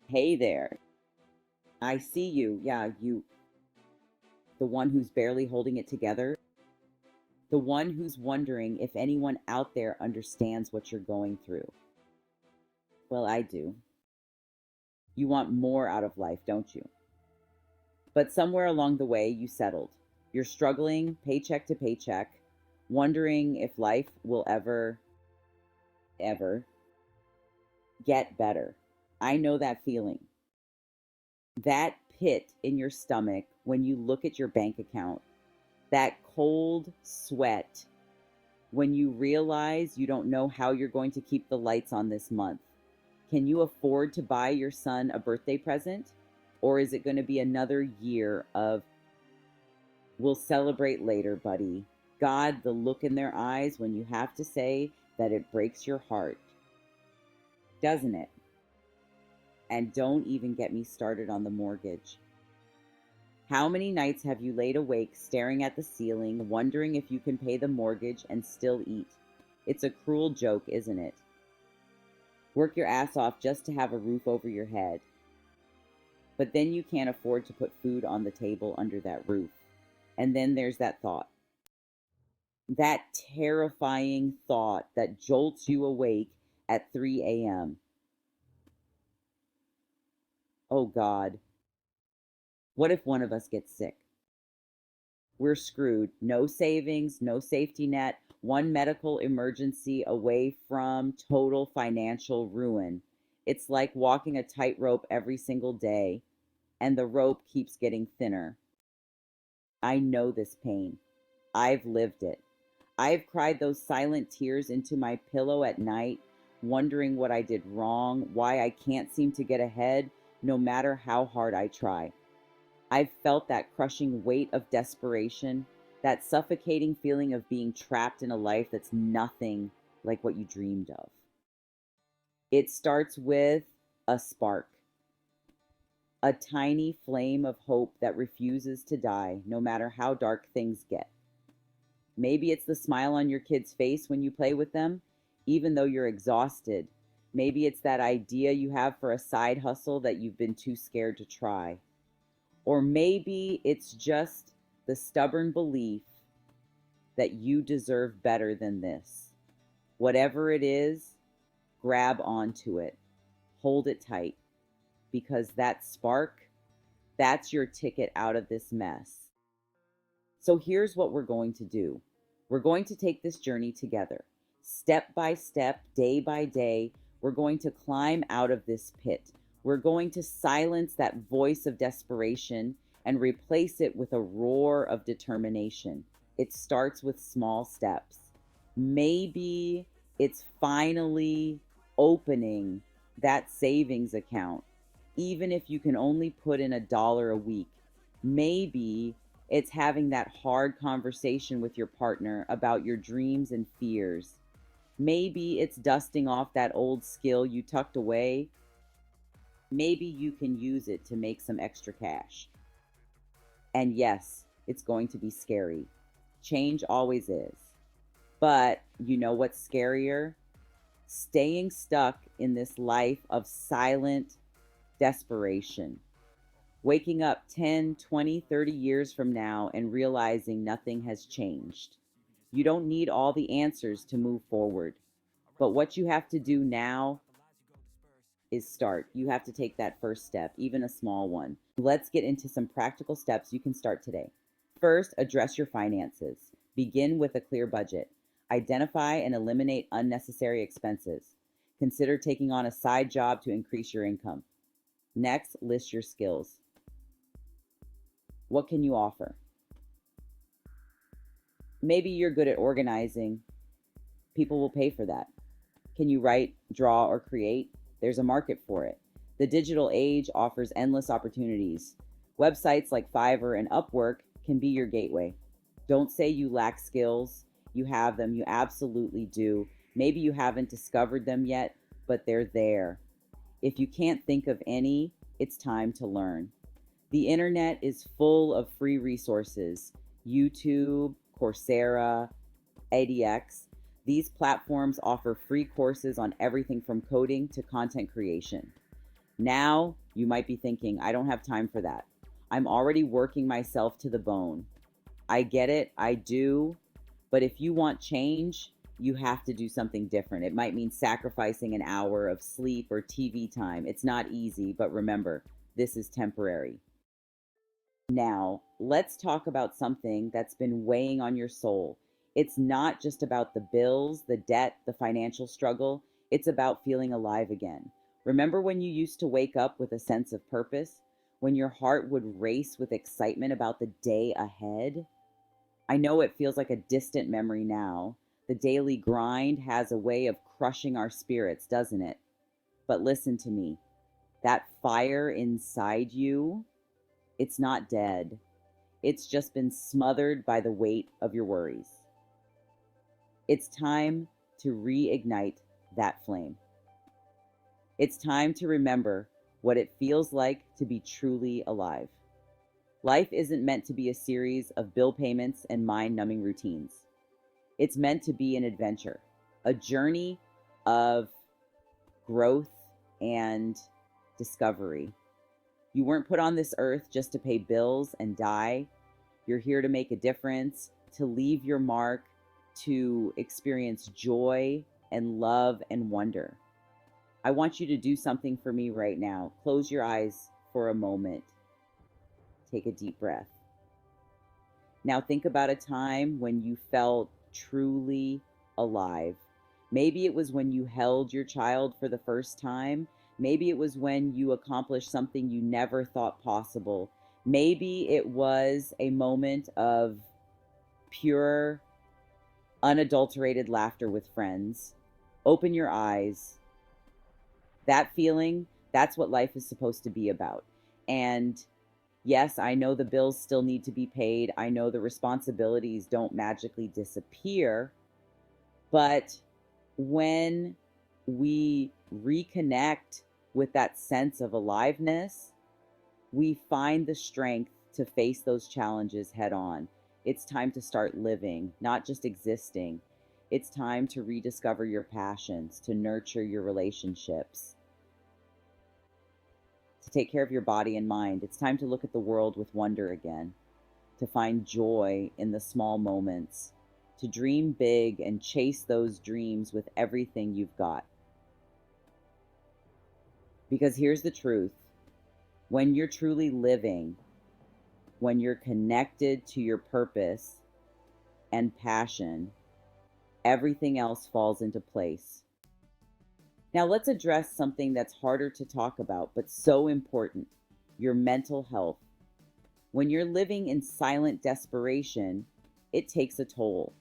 Hey there. I see you. Yeah, the one who's barely holding it together, the one who's wondering if anyone out there understands what you're going through. Well, I do. You want more out of life, don't you? But somewhere along the way, you settled. You're struggling paycheck to paycheck, wondering if life will ever get better. I know that feeling. That pit in your stomach when you look at your bank account, that cold sweat when you realize you don't know how you're going to keep the lights on this month. Can you afford to buy your son a birthday present? Or is it going to be another year of, we'll celebrate later, buddy? God, the look in their eyes when you have to say that it breaks your heart, doesn't it? And don't even get me started on the mortgage. How many nights have you laid awake staring at the ceiling, wondering if you can pay the mortgage and still eat? It's a cruel joke, isn't it? Work your ass off just to have a roof over your head. But then you can't afford to put food on the table under that roof. And then there's that thought, that terrifying thought that jolts you awake at 3 a.m. Oh God, what if one of us gets sick? We're screwed. No savings, no safety net, one medical emergency away from total financial ruin. It's like walking a tightrope every single day, and the rope keeps getting thinner. I know this pain. I've lived it. I've cried those silent tears into my pillow at night, wondering what I did wrong, why I can't seem to get ahead, no matter how hard I try. I've felt that crushing weight of desperation, that suffocating feeling of being trapped in a life that's nothing like what you dreamed of. It starts with a spark, a tiny flame of hope that refuses to die, no matter how dark things get. Maybe it's the smile on your kid's face when you play with them, even though you're exhausted. Maybe it's that idea you have for a side hustle that you've been too scared to try. Or maybe it's just the stubborn belief that you deserve better than this. Whatever it is, grab onto it, hold it tight, because that spark, that's your ticket out of this mess. So here's what we're going to do. We're going to take this journey together. Step by step, day by day, we're going to climb out of this pit. We're going to silence that voice of desperation and replace it with a roar of determination. It starts with small steps. Maybe it's finally opening that savings account, even if you can only put in $1 a week. Maybe it's having that hard conversation with your partner about your dreams and fears. Maybe it's dusting off that old skill you tucked away. Maybe you can use it to make some extra cash. And yes, it's going to be scary. Change always is. But you know what's scarier? Staying stuck in this life of silent desperation. Waking up 10, 20, 30 years from now and realizing nothing has changed. You don't need all the answers to move forward. But what you have to do now is start. You have to take that first step, even a small one. Let's get into some practical steps you can start today. First, address your finances. Begin with a clear budget. Identify and eliminate unnecessary expenses. Consider taking on a side job to increase your income. Next, list your skills. What can you offer? Maybe you're good at organizing. People will pay for that. Can you write, draw, or create? There's a market for it. The digital age offers endless opportunities. Websites like Fiverr and Upwork can be your gateway. Don't say you lack skills. You have them. You absolutely do. Maybe you haven't discovered them yet, but they're there. If you can't think of any, it's time to learn. The internet is full of free resources. YouTube, Coursera, edX. These platforms offer free courses on everything from coding to content creation. Now you might be thinking, I don't have time for that. I'm already working myself to the bone. I get it, I do. But if you want change, you have to do something different. It might mean sacrificing an hour of sleep or TV time. It's not easy, but remember, this is temporary. Now, let's talk about something that's been weighing on your soul. It's not just about the bills, the debt, the financial struggle. It's about feeling alive again. Remember when you used to wake up with a sense of purpose? When your heart would race with excitement about the day ahead? I know it feels like a distant memory now. The daily grind has a way of crushing our spirits, doesn't it? But listen to me. That fire inside you, it's not dead. It's just been smothered by the weight of your worries. It's time to reignite that flame. It's time to remember what it feels like to be truly alive. Life isn't meant to be a series of bill payments and mind numbing routines. It's meant to be an adventure, a journey of growth and discovery. You weren't put on this earth just to pay bills and die. You're here to make a difference, to leave your mark, to experience joy and love and wonder. I want you to do something for me right now. Close your eyes for a moment. Take a deep breath. Now think about a time when you felt truly alive. Maybe it was when you held your child for the first time. Maybe it was when you accomplished something you never thought possible. Maybe it was a moment of pure, unadulterated laughter with friends. Open your eyes. That feeling, that's what life is supposed to be about. And yes, I know the bills still need to be paid. I know the responsibilities don't magically disappear. But when we reconnect with that sense of aliveness, we find the strength to face those challenges head on. It's time to start living, not just existing. It's time to rediscover your passions, to nurture your relationships, to take care of your body and mind. It's time to look at the world with wonder again, to find joy in the small moments, to dream big and chase those dreams with everything you've got. Because here's the truth: when you're truly living, when you're connected to your purpose and passion, everything else falls into place. Now, let's address something that's harder to talk about, but so important: your mental health. When you're living in silent desperation, it takes a toll.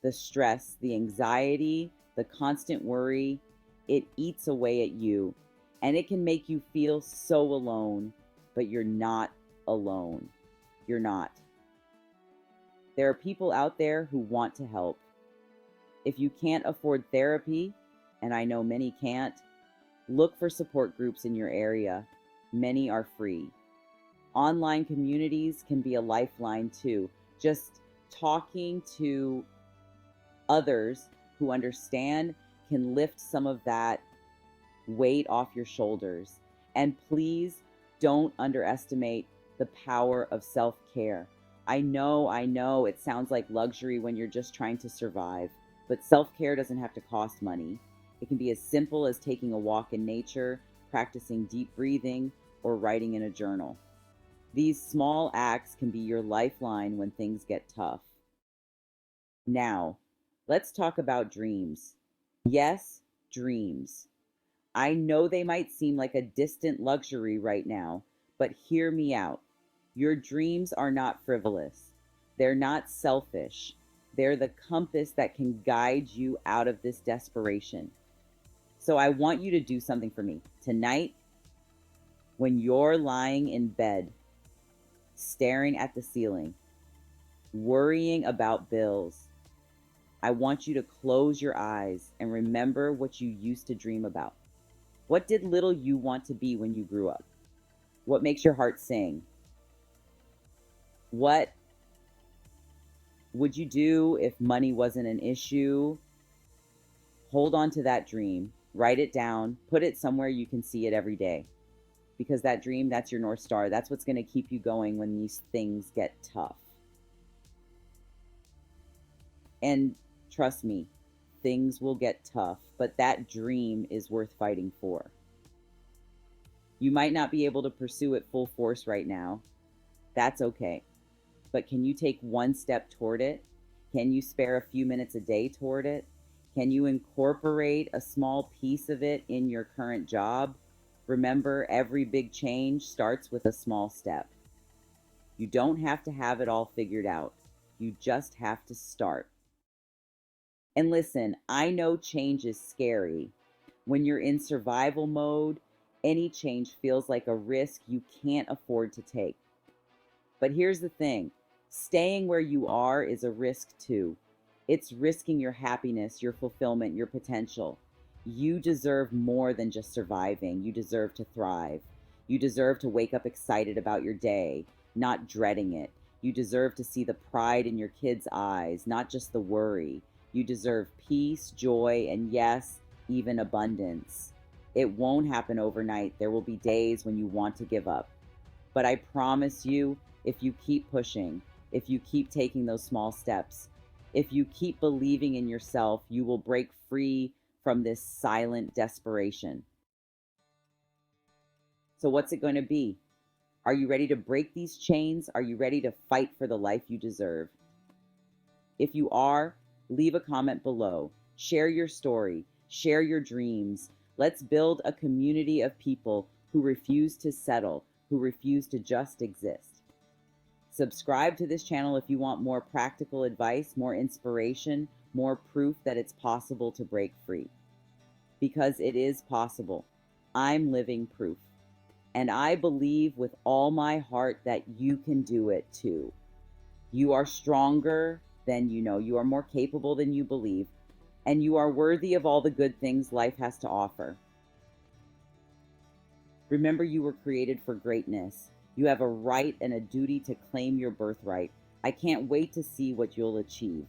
The stress, the anxiety, the constant worry, it eats away at you, and it can make you feel so alone, but you're not alone. You're not. There are people out there who want to help. If you can't afford therapy, and I know many can't, look for support groups in your area. Many are free. Online communities can be a lifeline too. Just talking to others who understand can lift some of that weight off your shoulders. And please don't underestimate the power of self-care. I know it sounds like luxury when you're just trying to survive, but self-care doesn't have to cost money. It can be as simple as taking a walk in nature, practicing deep breathing, or writing in a journal. These small acts can be your lifeline when things get tough. Now, let's talk about dreams. Yes, dreams. I know they might seem like a distant luxury right now, but hear me out. Your dreams are not frivolous. They're not selfish. They're the compass that can guide you out of this desperation. So I want you to do something for me. Tonight, when you're lying in bed, staring at the ceiling, worrying about bills, I want you to close your eyes and remember what you used to dream about. What did little you want to be when you grew up? What makes your heart sing? What would you do if money wasn't an issue? Hold on to that dream, write it down, put it somewhere you can see it every day. because that dream, that's your North Star. That's what's going to keep you going when these things get tough. And trust me, things will get tough, but that dream is worth fighting for. You might not be able to pursue it full force right now. That's okay. But can you take one step toward it? Can you spare a few minutes a day toward it? Can you incorporate a small piece of it in your current job? Remember, every big change starts with a small step. You don't have to have it all figured out. You just have to start. And listen, I know change is scary. When you're in survival mode, any change feels like a risk you can't afford to take. But here's the thing, staying where you are is a risk too. It's risking your happiness, your fulfillment, your potential. You deserve more than just surviving. You deserve to thrive. You deserve to wake up excited about your day, not dreading it. You deserve to see the pride in your kids' eyes, not just the worry. You deserve peace, joy, and yes, even abundance. It won't happen overnight. There will be days when you want to give up. But I promise you, if you keep pushing, if you keep taking those small steps, if you keep believing in yourself, you will break free from this silent desperation. So, what's it going to be? Are you ready to break these chains? Are you ready to fight for the life you deserve? If you are, leave a comment below. Share your story. Share your dreams. Let's build a community of people who refuse to settle, who refuse to just exist. Subscribe to this channel if you want more practical advice, more inspiration, more proof that it's possible to break free. Because it is possible. I'm living proof. And I believe with all my heart that you can do it too. You are stronger than you know. You are more capable than you believe. And you are worthy of all the good things life has to offer. Remember, you were created for greatness. You have a right and a duty to claim your birthright. I can't wait to see what you'll achieve.